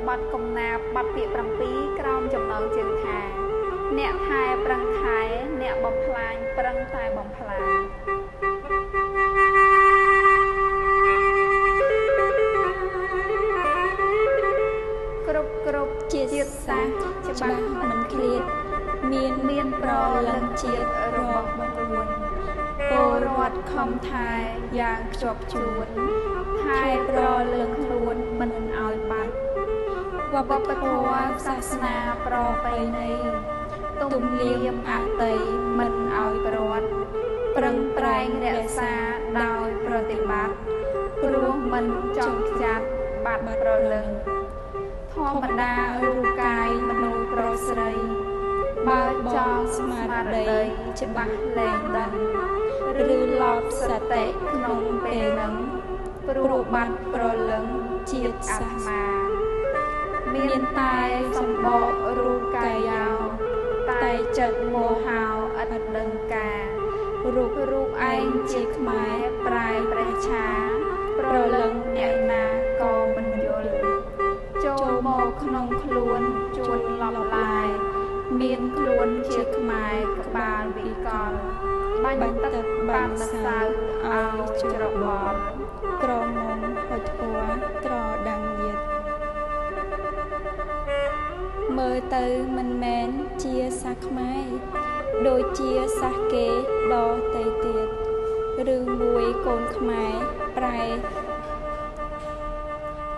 บัดកំណាបបាត់ពាក្យ7ក្រោមចំណងជើងថាអ្នកថែប្រឹងថែអ្នកបំផ្លាញប្រឹងតែបំផ្លាញគ្រប់ជាតិសាសន៍ច្បាស់មិនឃ្លាតមានប្រលឹងជាតិរបស់ខ្លួនពលរដ្ឋខំថែយ៉ាងខ្ជាប់ខ្ជួនថែប្រលឹងខ្លួនមិនឲ្យបាត់វប្បធម៌សាសនាប្រពៃណីទំនៀមអតីតមិនឲ្យប្រត់ប្រឹងប្រែងរក្សាដោយប្រតិបត្តិព្រោះមិនចង់ខ្ចាត់បាត់ប្រលឹងធម្មតារូបកាយមនុស្សប្រុសស្រីបើចង់ស្មារតីច្បាស់លែងដឹងឬឡប់សតិក្នុងពេលនឹងព្រោះបាត់ប្រលឹងជាតិអាត្មាមានតែសម្បករូបកាយយោតែចិត្តមោហោឥតដឹងការរូបឯងជាខ្មែរប្រែព្រះឆាប្រលឹងអ្នកណាក៏មិនយល់ចូលមកក្នុងខ្លួនជួនឡប់ឡាយមានខ្លួនជាខ្មែរក្បាលវិកលបាញ់ទឹកបានសៅឲ្យច្របល់ក្រមុំហុចធัวក្រដាំងយិតមើលទៅមិនមែនជាសាសខ្មែរដូចជាសាសគេដតៃទៀតឬមួយកូនខ្មែរប្រែ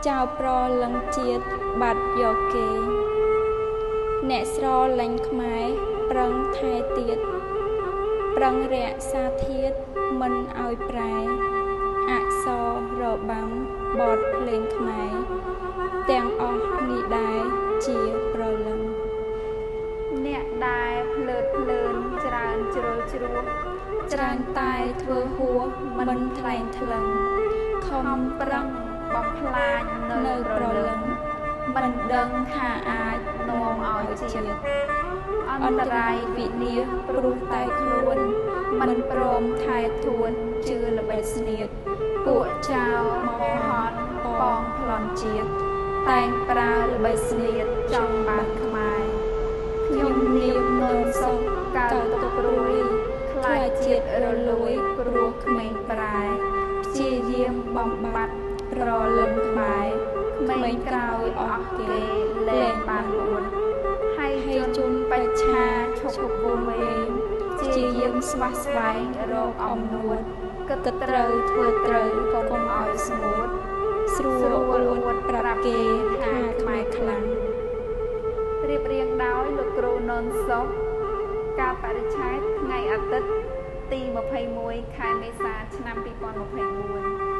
ចៅប្រលឹងជាតិបាត់យកគេអ្នកស្រឡាញ់ខ្មែរប្រឹងថែទៀតប្រឹងរក្សាធាតុមិនឲ្យប្រែអក្សររបាំបទភ្លេងខ្មែរទាំងអស់នេះដែរជាប្រលឹងអ្នកដែលភ្លើតភ្លើនច្រើនជ្រុលជ្រួសច្រើនតែធ្វើហួសមិនថ្លែងថ្លឹងខំប្រឹងបំផ្លាញនៅប្រលឹងមិនដឹងថាអាចនាំឲ្យជាតិអន្តរាយវិនាសព្រោះតែខ្លួនមិនព្រមថែទួនជឿល្បិចស្នៀតពួកចៅមហត់បងប្លន់ជាតិតែងប្រើល្បិចស្នៀតចង់បានខ្មែរខ្ញុំនាមននសុខកើតទុកព្រួយខ្លាចជាតិរលួយព្រោះក្មេងប្រែព្យាយាមបំបត្តិប្រលឹងខ្មែរក្មេងក្រោយអស់គេលែងបានលួនហើយជនបច្ឆាឈប់វងវែងព្យាយាមស្វះស្វែងរកអំនួតគិតត្រូវធ្វើត្រូវកុំឲ្យស្ងួតស្រួលអួតប្រាប់គេថាខ្មែរខ្លាំងរៀបរៀងដោយលោកគ្រូននសុខការបរិច្ឆេទថ្ងៃអាទិត្យទី21ខែមេសាឆ្នាំ2021